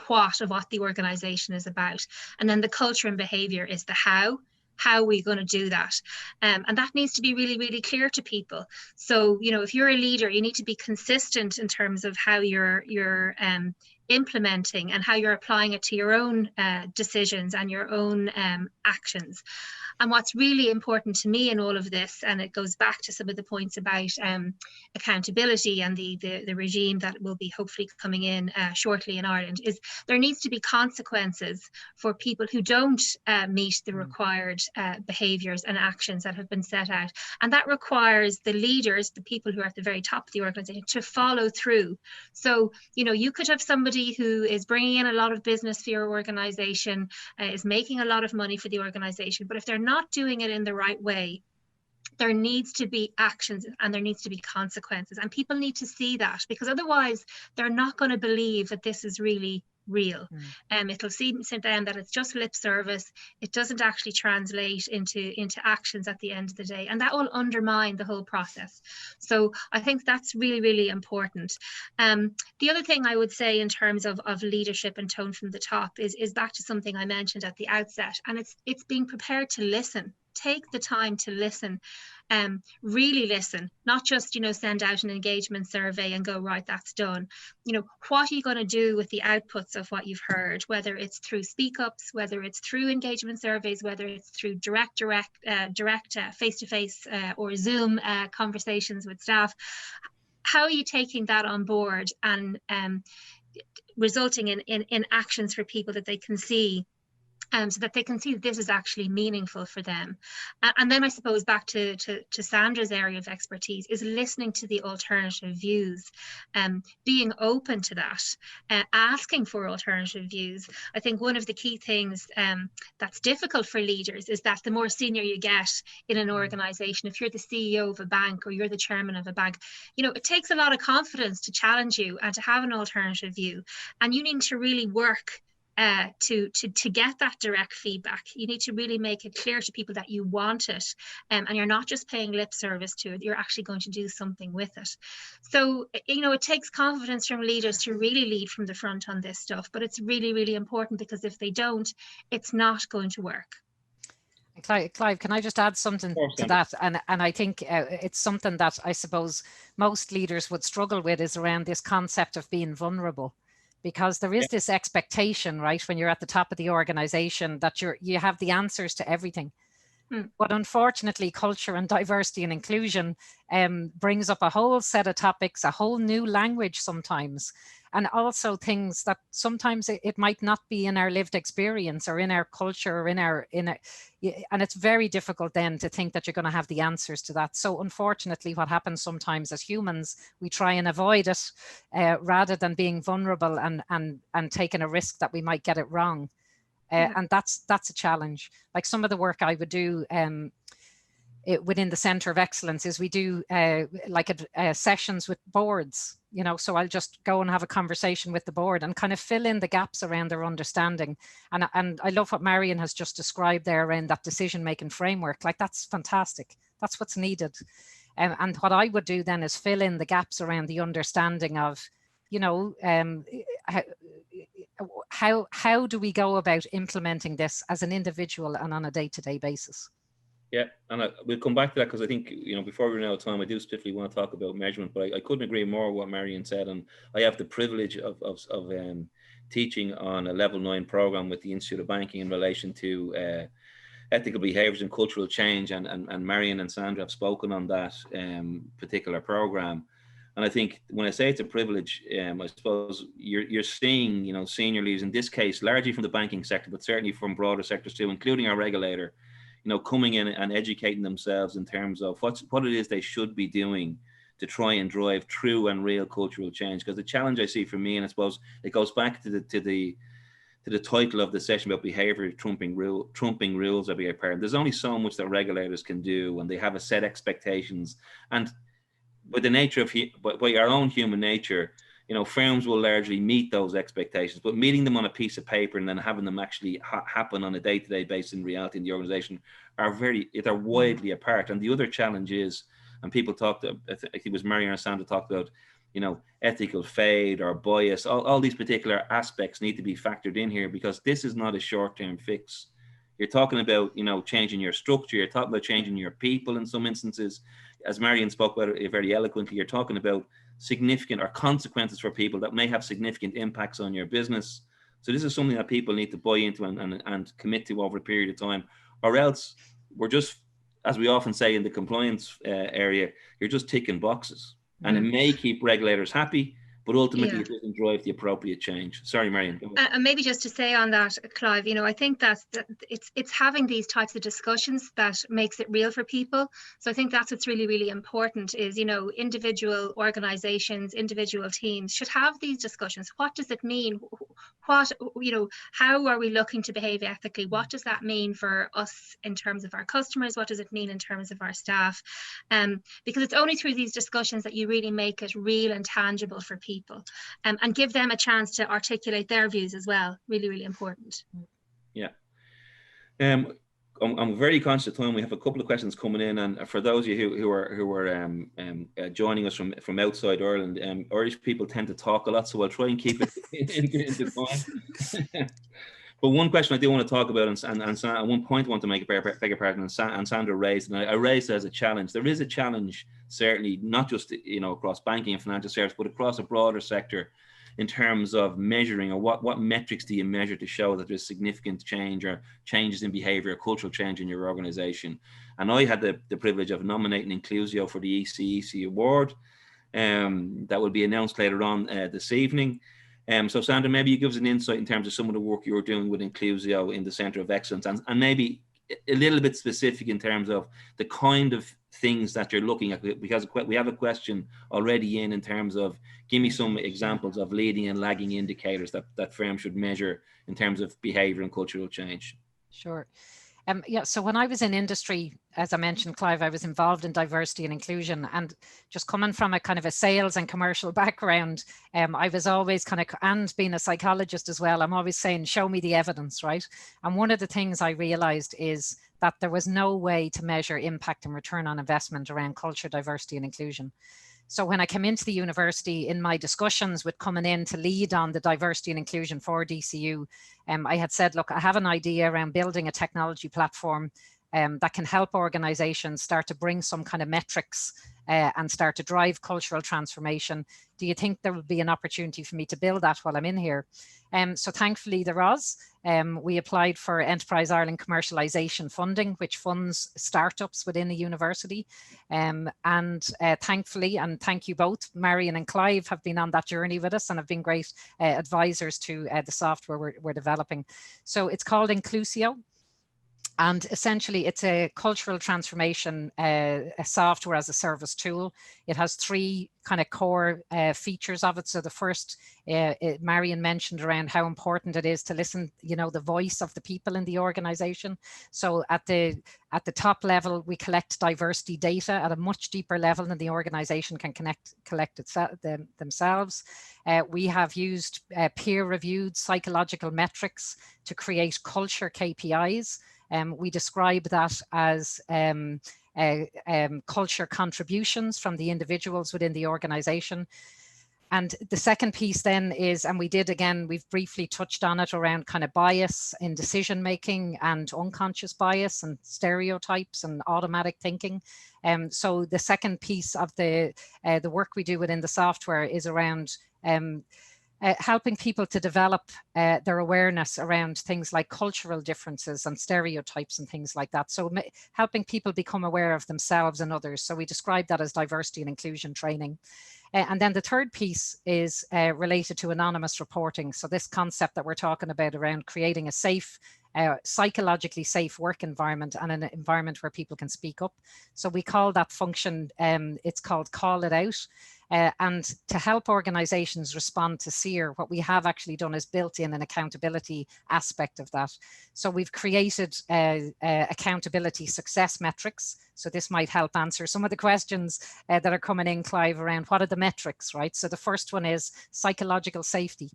what of what the organization is about. And then the culture and behavior is the how are we going to do that, and that needs to be really, really clear to people. So if you're a leader, you need to be consistent in terms of how you're implementing and how you're applying it to your own decisions and your own actions. And what's really important to me in all of this, and it goes back to some of the points about accountability and the regime that will be hopefully coming in shortly in Ireland, is there needs to be consequences for people who don't meet the required behaviours and actions that have been set out. And that requires the leaders, the people who are at the very top of the organisation, to follow through. So, you could have somebody who is bringing in a lot of business for your organisation, is making a lot of money for the organisation, but if they're not doing it in the right way, there needs to be actions and there needs to be consequences, and people need to see that, because otherwise they're not going to believe that this is really real. It'll seem to them that it's just lip service. It doesn't actually translate into actions at the end of the day, and that will undermine the whole process. So I think that's really, really important. The other thing I would say in terms of leadership and tone from the top is back to something I mentioned at the outset, and it's being prepared to listen. Take the time to listen, really listen, not just, send out an engagement survey and go, right, that's done. What are you going to do with the outputs of what you've heard, whether it's through speak ups, whether it's through engagement surveys, whether it's through direct face-to-face or Zoom conversations with staff. How are you taking that on board and resulting in actions for people that they can see? So that they can see that this is actually meaningful for them. And then I suppose back to Sandra's area of expertise is listening to the alternative views, being open to that, asking for alternative views. I think one of the key things that's difficult for leaders is that the more senior you get in an organization, if you're the CEO of a bank or you're the chairman of a bank, it takes a lot of confidence to challenge you and to have an alternative view. And you need to really work to get that direct feedback. You need to really make it clear to people that you want it, and you're not just paying lip service to it, you're actually going to do something with it. So, it takes confidence from leaders to really lead from the front on this stuff, but it's really, really important, because if they don't, it's not going to work. Clive, can I just add something to that? And I think it's something that I suppose most leaders would struggle with, is around this concept of being vulnerable. Because there is this expectation, right, when you're at the top of the organization, that you have the answers to everything. But unfortunately, culture and diversity and inclusion brings up a whole set of topics, a whole new language sometimes, and also things that sometimes it might not be in our lived experience or in our culture or and it's very difficult then to think that you're going to have the answers to that. So unfortunately, what happens sometimes as humans, we try and avoid it rather than being vulnerable and taking a risk that we might get it wrong. And that's a challenge. Like some of the work I would do within the Centre of Excellence is we do sessions with boards, so I'll just go and have a conversation with the board and kind of fill in the gaps around their understanding. And I love what Marion has just described there around that decision-making framework. Like, that's fantastic. That's what's needed. And what I would do then is fill in the gaps around the understanding of, how do we go about implementing this as an individual and on a day-to-day basis? Yeah, and we'll come back to that, because I think, before we run out of time, I do specifically want to talk about measurement, but I couldn't agree more with what Marion said. And I have the privilege of teaching on a level 9 program with the Institute of Banking in relation to ethical behaviours and cultural change. And Marion and Sandra have spoken on that particular program. And I think when I say it's a privilege, I suppose you're seeing, senior leaders, in this case, largely from the banking sector, but certainly from broader sectors too, including our regulator, coming in and educating themselves in terms of what it is they should be doing to try and drive true and real cultural change. Because the challenge I see for me, and I suppose it goes back to the title of the session about behaviour trumping rules of behaviour part. There's only so much that regulators can do, and they have a set expectations. And by the nature of by our own human nature, firms will largely meet those expectations, but meeting them on a piece of paper and then having them actually happen on a day-to-day basis in reality in the organization are widely apart. And the other challenge is, and people talked, I think it was Marion or Sandra talked about, ethical fade or bias. All these particular aspects need to be factored in here, because this is not a short-term fix. You're talking about, changing your structure. You're talking about changing your people in some instances. As Marion spoke about it very eloquently, you're talking about significant or consequences for people that may have significant impacts on your business. So this is something that people need to buy into and commit to over a period of time, or else we're just, as we often say in the compliance area, you're just ticking boxes. And it may keep regulators happy, but ultimately it doesn't drive the appropriate change. Sorry, Marion. And maybe just to say on that, Clive, I think that it's having these types of discussions that makes it real for people. So I think that's what's really, really important is, individual organizations, individual teams should have these discussions. What does it mean? How are we looking to behave ethically? What does that mean for us in terms of our customers? What does it mean in terms of our staff? Because it's only through these discussions that you really make it real and tangible for people. And give them a chance to articulate their views as well. Really, really important. Yeah. I'm very conscious of time. We have a couple of questions coming in, and for those of you who are joining us from outside Ireland, Irish people tend to talk a lot, so I'll try and keep it into time. But one question I do want to talk about, and one point I want to make, beg your pardon, and Sandra raised, and I raised it as a challenge. There is a challenge, certainly, not just across banking and financial services, but across a broader sector in terms of measuring, or what metrics do you measure to show that there's significant change or changes in behaviour, cultural change in your organisation. And I had the privilege of nominating Inclusio for the ECEC award that will be announced later on this evening. So Sandra, maybe you give us an insight in terms of some of the work you're doing with Inclusio in the Centre of Excellence, and maybe a little bit specific in terms of the kind of things that you're looking at, because we have a question already in terms of, give me some examples of leading and lagging indicators that firms should measure in terms of behaviour and cultural change. Sure. Yeah, so when I was in industry, as I mentioned, Clive, I was involved in diversity and inclusion, and just coming from a kind of a sales and commercial background, I was always kind of, and being a psychologist as well, I'm always saying, show me the evidence, right? And one of the things I realized is that there was no way to measure impact and return on investment around culture, diversity and inclusion. So when I came into the university, in my discussions with coming in to lead on the diversity and inclusion for DCU, I had said, look, I have an idea around building a technology platform that can help organizations start to bring some kind of metrics and start to drive cultural transformation. Do you think there would be an opportunity for me to build that while I'm in here? So thankfully there was. We applied for Enterprise Ireland commercialisation funding, which funds startups within the university. Thankfully, and thank you both, Marion and Clive, have been on that journey with us and have been great advisors to the software we're developing. So it's called Inclusio. And essentially, it's a cultural transformation, a software as a service tool. It has three kind of core features of it. So the first, Marion mentioned around how important it is to listen, the voice of the people in the organization. So at the top level, we collect diversity data at a much deeper level than the organization can collect themselves. We have used peer-reviewed psychological metrics to create culture KPIs. We describe that as culture contributions from the individuals within the organization. And the second piece then is, and we've briefly touched on it around kind of bias in decision making and unconscious bias and stereotypes and automatic thinking. So the second piece of the work we do within the software is around helping people to develop their awareness around things like cultural differences and stereotypes and things like that. So helping people become aware of themselves and others. So we describe that as diversity and inclusion training. And then the third piece is related to anonymous reporting. So this concept that we're talking about around creating a safe, psychologically safe work environment and an environment where people can speak up. So we call that function, it's called Call It Out. And to help organizations respond to SEER, what we have actually done is built in an accountability aspect of that. So we've created accountability success metrics. So this might help answer some of the questions that are coming in, Clive, around what are the metrics, right? So the first one is psychological safety.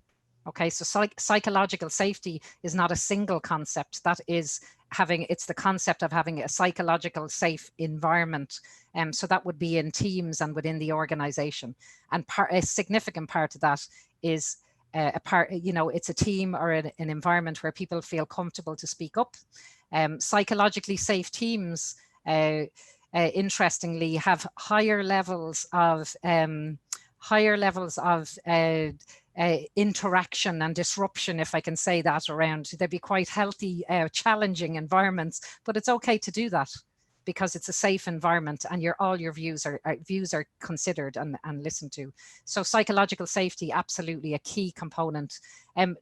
Okay, so psychological safety is not a single concept. That is it's the concept of having a psychological safe environment. So that would be in teams and within the organization. And a significant part of that is it's a team or an environment where people feel comfortable to speak up. Psychologically safe teams, interestingly, have higher levels of interaction and disruption, if I can say that, around. They'd be quite healthy, challenging environments, but it's okay to do that because it's a safe environment and all your views are considered and listened to. So psychological safety, absolutely a key component.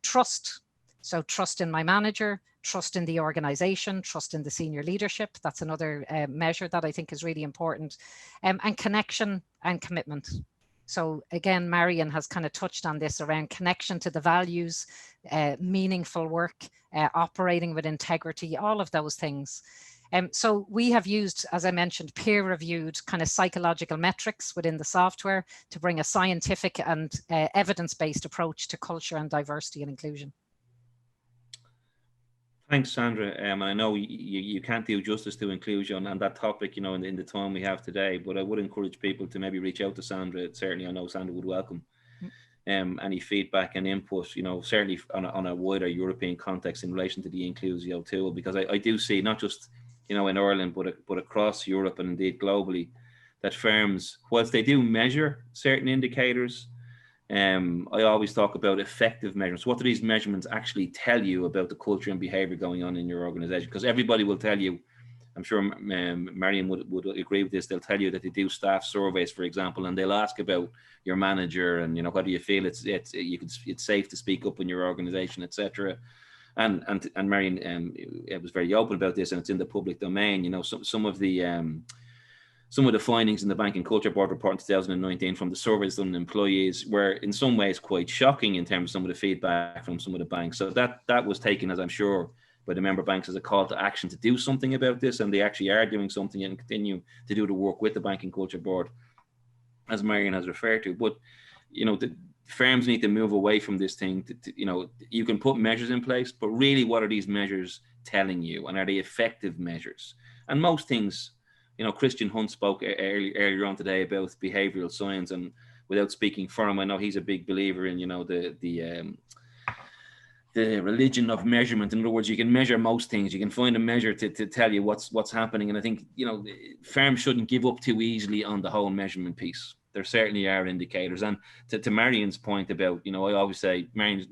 Trust. So trust in my manager, trust in the organization, trust in the senior leadership. That's another measure that I think is really important. And connection and commitment. So again, Marion has kind of touched on this around connection to the values, meaningful work, operating with integrity, all of those things. So we have used, as I mentioned, peer-reviewed kind of psychological metrics within the software to bring a scientific and evidence-based approach to culture and diversity and inclusion. Thanks, Sandra. And I know you can't do justice to inclusion and that topic, in the time we have today, but I would encourage people to maybe reach out to Sandra. Certainly, I know Sandra would welcome any feedback and input, certainly on a wider European context in relation to the Inclusio tool, because I do see not just, in Ireland, but across Europe and indeed globally, that firms, whilst they do measure certain indicators, I always talk about effective measurements. What do these measurements actually tell you about the culture and behavior going on in your organization? Because everybody will tell you, I'm sure Marion would agree with this, they'll tell you that they do staff surveys, for example, and they'll ask about your manager and, whether you feel it's safe to speak up in your organization, etc. And Marion was very open about this, and it's in the public domain. Some of the findings in the Banking Culture Board report in 2019 from the surveys done on employees were in some ways quite shocking in terms of some of the feedback from some of the banks. So that was taken, as I'm sure by the member banks as a call to action to do something about this, and they actually are doing something and continue to do the work with the Banking Culture Board, as Marion has referred to. But, you know, the firms need to move away from this thing. You know, you can put measures in place, but really what are these measures telling you, and are they effective measures? And most things, you know, Christian Hunt spoke earlier on today about behavioural science, and without speaking for him, I know he's a big believer in, you know, the religion of measurement. In other words, you can measure most things. You can find a measure to tell you what's happening. And I think, you know, firms shouldn't give up too easily on the whole measurement piece. There certainly are indicators. And to Marion's point about, you know, I always say, Marion's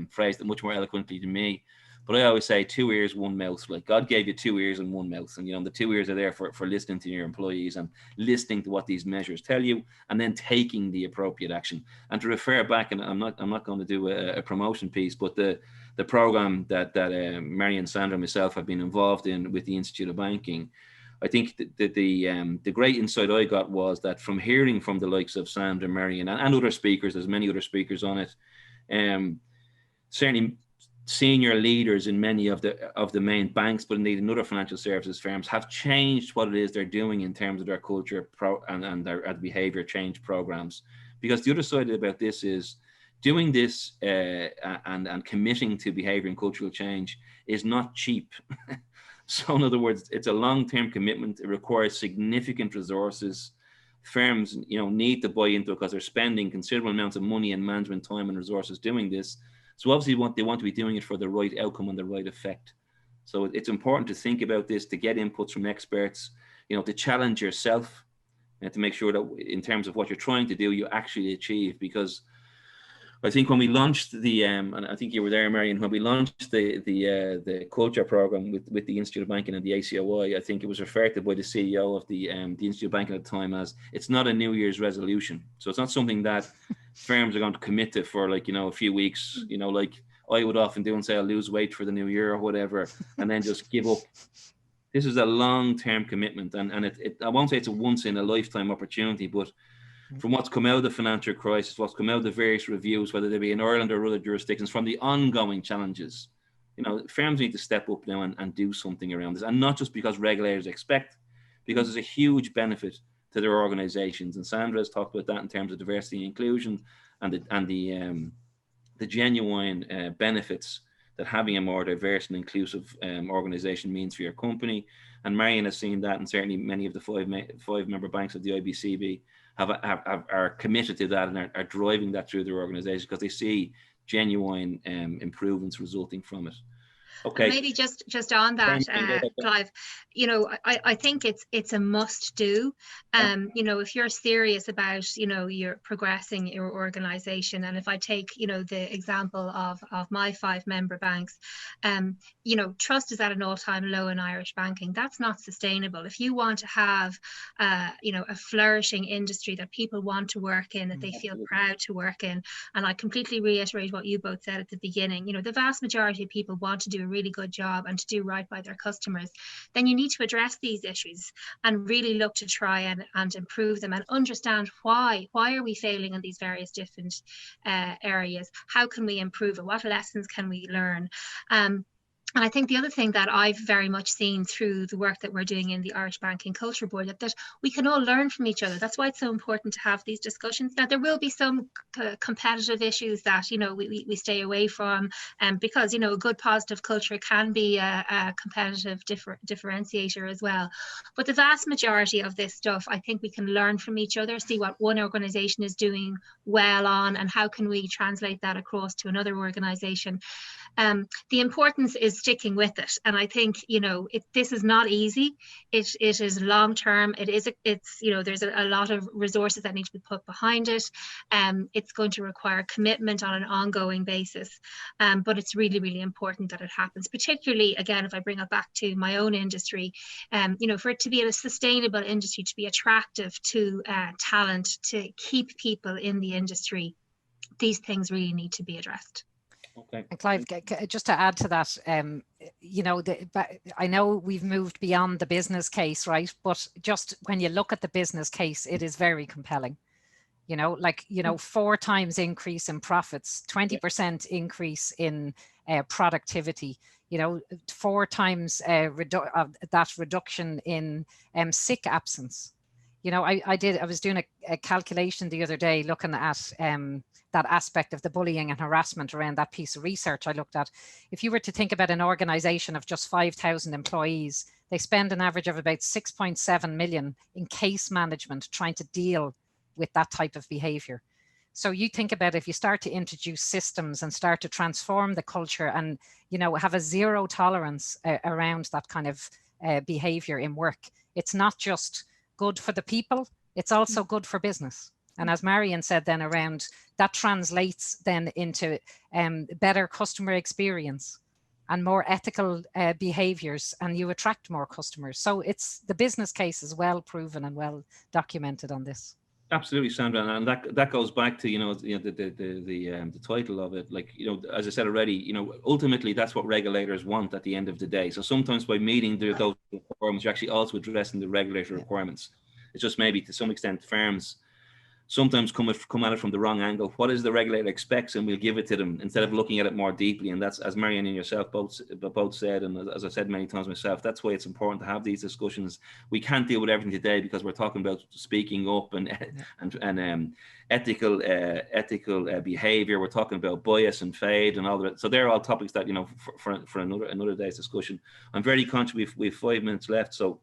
phrased it much more eloquently than me, but I always say 2 ears, 1 mouth. Like, God gave you 2 ears and 1 mouth. And, you know, the 2 ears are there for listening to your employees and listening to what these measures tell you, and then taking the appropriate action. And to refer back, and I'm not going to do a promotion piece, but the program that Marion, Sandra, and myself have been involved in with the Institute of Banking, I think that the great insight I got was that from hearing from the likes of Sandra, Marion, and other speakers, there's many other speakers on it, certainly senior leaders in many of the main banks, but indeed in other financial services firms, have changed what it is they're doing in terms of their culture and their behavior change programs. Because the other side about this is doing this and committing to behavior and cultural change is not cheap. So in other words, it's a long-term commitment. It requires significant resources. Firms, you know, need to buy into it because they're spending considerable amounts of money and management time and resources doing this. So obviously they want to be doing it for the right outcome and the right effect. So it's important to think about this, to get inputs from experts, you know, to challenge yourself and to make sure that in terms of what you're trying to do, you actually achieve. Because I think when we launched the, and I think you were there, Marion, when we launched the culture program with the Institute of Banking and the ACOI, I think it was referred to by the CEO of the Institute of Banking at the time as, it's not a New Year's resolution. So it's not something that firms are going to commit to for, like, you know, a few weeks, you know, like I would often do and say I'll lose weight for the new year or whatever, and then just give up. This is a long-term commitment, and I won't say it's a once in a lifetime opportunity, but from what's come out of the financial crisis, what's come out of the various reviews, whether they be in Ireland or other jurisdictions, from the ongoing challenges, you know, firms need to step up now and do something around this. And not just because regulators expect, because there's a huge benefit to their organizations. And Sandra has talked about that in terms of diversity and inclusion and the genuine benefits that having a more diverse and inclusive organization means for your company. And Marion has seen that, and certainly many of the five member banks of the IBCB are committed to that and are driving that through their organization because they see genuine improvements resulting from it. Okay. Maybe just on that, Clive, you know, I think it's a must do. You know, if you're serious about, you know, you're progressing your organization, and if I take, you know, the example of my 5 member banks, you know, trust is at an all-time low in Irish banking. That's not sustainable. If you want to have, you know, a flourishing industry that people want to work in, that they feel proud to work in, and I completely reiterate what you both said at the beginning, you know, the vast majority of people want to do a really good job and to do right by their customers, then you need to address these issues and really look to try and improve them and understand why are we failing in these various different areas. How can we improve it? What lessons can we learn? And I think the other thing that I've very much seen through the work that we're doing in the Irish Banking Culture Board, that we can all learn from each other. That's why it's so important to have these discussions. Now, there will be some competitive issues that, you know, we stay away from, because, you know, a good positive culture can be a competitive differentiator as well. But the vast majority of this stuff, I think we can learn from each other, see what one organisation is doing well on, and how can we translate that across to another organisation. The importance is sticking with it, and I think, you know, this is not easy. It is long term. It's you know, there's a lot of resources that need to be put behind it. It's going to require commitment on an ongoing basis, but it's really, really important that it happens. Particularly, again, if I bring it back to my own industry, you know, for it to be a sustainable industry, to be attractive to talent, to keep people in the industry, these things really need to be addressed. Okay. And Clive, just to add to that, you know, I know we've moved beyond the business case, right? But just when you look at the business case, it is very compelling. You know, like, you know, 4 times increase in profits, 20% increase in productivity. you know, 4 times that reduction in sick absence. You know, I was doing a calculation the other day looking at that aspect of the bullying and harassment around that piece of research I looked at. If you were to think about an organization of just 5,000 employees, they spend an average of about 6.7 million in case management trying to deal with that type of behavior. So you think about if you start to introduce systems and start to transform the culture and, you know, have a zero tolerance around that kind of behavior in work, it's not just good for the people, it's also good for business. And as Marion said then around, that translates then into better customer experience and more ethical behaviors, and you attract more customers. So it's the business case is well proven and well documented on this. Absolutely, Sandra, and that goes back to the title of it. Like, you know, as I said already, you know, ultimately that's what regulators want at the end of the day. So sometimes by meeting those requirements, you're actually also addressing the regulatory requirements. It's just maybe to some extent firms sometimes come at it from the wrong angle. What is the regulator expects, and we'll give it to them instead of looking at it more deeply. And that's, as Marianne and yourself both said, and as I said many times myself, that's why it's important to have these discussions. We can't deal with everything today because we're talking about speaking up and ethical behavior. We're talking about bias and fade and all that. So they're all topics that, you know, for another day's discussion. I'm very conscious we've 5 minutes left, so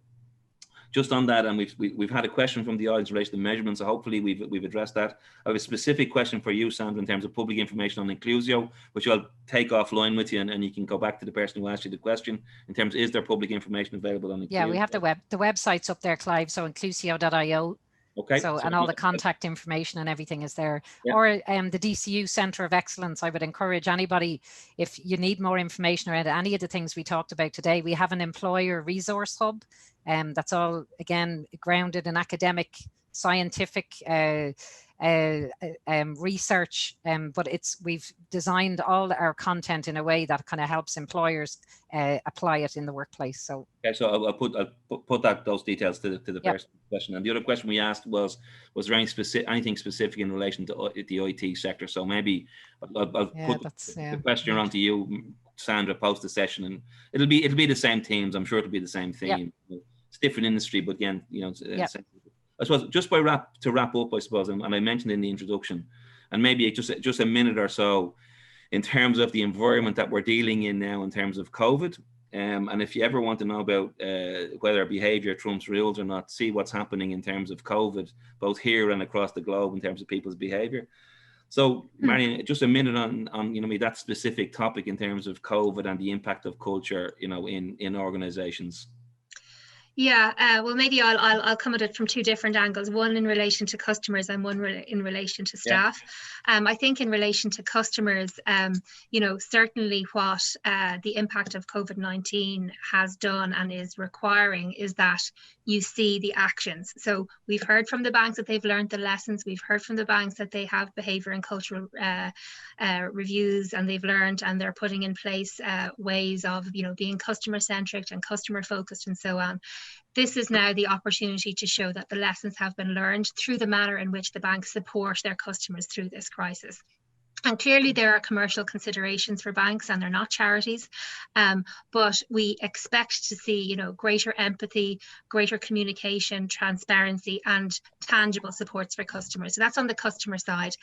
just on that, and we've had a question from the audience in relation to measurements, so hopefully we've addressed that. I have a specific question for you, Sandra, in terms of public information on Inclusio, which I'll take offline with you, and you can go back to the person who asked you the question in terms of, is there public information available on Inclusio? Yeah, we have the website's up there, Clive, so inclusio.io. Okay. So and all the contact information and everything is there. Yeah. Or the DCU Centre of Excellence. I would encourage anybody, if you need more information around any of the things we talked about today, we have an employer resource hub. That's all, again, grounded in academic, scientific research, but we've designed all our content in a way that kind of helps employers apply it in the workplace. So okay, so I'll put those details to the first question. And the other question we asked was there anything specific in relation to the IT sector? So maybe I'll put the question onto you, Sandra, post the session, and it'll be the same themes. I'm sure it'll be the same theme. It's different industry, but again, you know, I suppose just to wrap up, I suppose, and I mentioned in the introduction, and maybe just a minute or so in terms of the environment that we're dealing in now in terms of COVID. And if you ever want to know about whether behavior trumps rules or not, see what's happening in terms of COVID, both here and across the globe in terms of people's behavior. So, Marion, just a minute on you know, that specific topic in terms of COVID and the impact of culture, you know, in organizations. Yeah, well, maybe I'll come at it from 2 different angles, one in relation to customers and one in relation to staff. Yeah. I think in relation to customers, you know, certainly what the impact of COVID-19 has done and is requiring is that you see the actions. So we've heard from the banks that they've learned the lessons. We've heard from the banks that they have behaviour and cultural reviews, and they've learned, and they're putting in place ways of, you know, being customer centric and customer focused and so on. This is now the opportunity to show that the lessons have been learned through the manner in which the banks support their customers through this crisis. And clearly there are commercial considerations for banks, and they're not charities, but we expect to see, you know, greater empathy, greater communication, transparency, and tangible supports for customers. So that's on the customer side.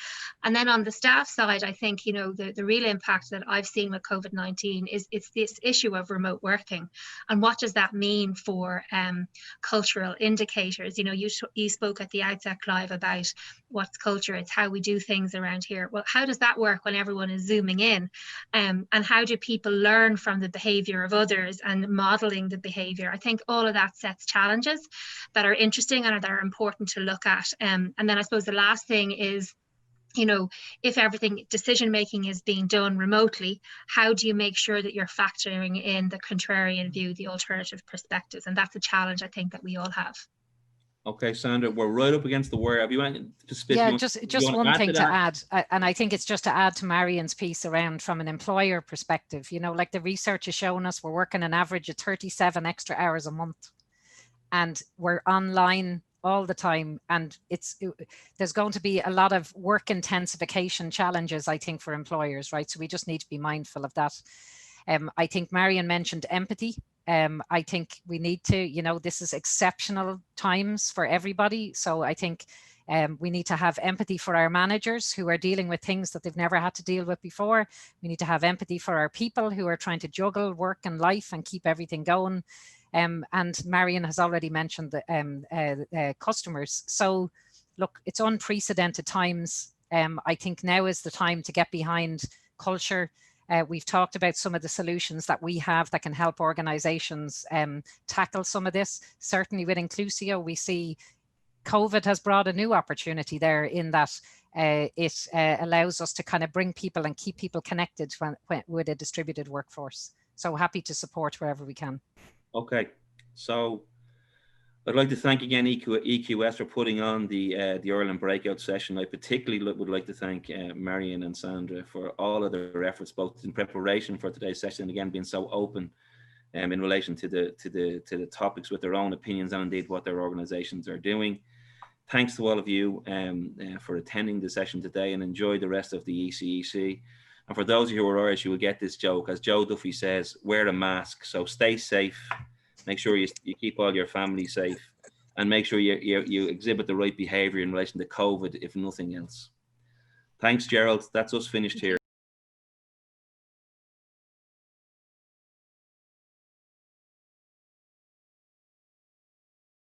And then on the staff side, I think, you know, the real impact that I've seen with COVID-19 is it's this issue of remote working. And what does that mean for cultural indicators? You know, you spoke at the outset, Clive, about what's culture, it's how we do things around here. Well, how does that work when everyone is zooming in? And how do people learn from the behavior of others and modeling the behavior? I think all of that sets challenges that are interesting and that are important to look at. And then I suppose the last thing is, you know, if everything decision making is being done remotely, how do you make sure that you're factoring in the contrarian view, the alternative perspectives? And that's a challenge I think that we all have. Okay, Sandra, we're right up against the wire. Have you any specific? Yeah, just one thing to add, and I think it's just to add to Marion's piece around from an employer perspective. You know, like the research is showing us, we're working an average of 37 extra hours a month, and we're online all the time, and there's going to be a lot of work intensification challenges, I think, for employers, right? So we just need to be mindful of that. I think Marion mentioned empathy. I think we need to, this is exceptional times for everybody. So I think we need to have empathy for our managers who are dealing with things that they've never had to deal with before. We need to have empathy for our people who are trying to juggle work and life and keep everything going. And Marion has already mentioned the customers. So look, it's unprecedented times. I think now is the time to get behind culture. We've talked about some of the solutions that we have that can help organizations tackle some of this. Certainly with Inclusio, we see COVID has brought a new opportunity there in that it allows us to kind of bring people and keep people connected with a distributed workforce. So happy to support wherever we can. Okay, so I'd like to thank again EQS for putting on the Ireland breakout session. I particularly would like to thank Marion and Sandra for all of their efforts, both in preparation for today's session and again being so open in relation to the topics with their own opinions and indeed what their organisations are doing. Thanks to all of you for attending the session today, and enjoy the rest of the ECEC. And for those of you who are Irish, you will get this joke. As Joe Duffy says, wear a mask. So stay safe. Make sure you keep all your family safe, and make sure you exhibit the right behaviour in relation to COVID, if nothing else. Thanks, Gerald. That's us finished here.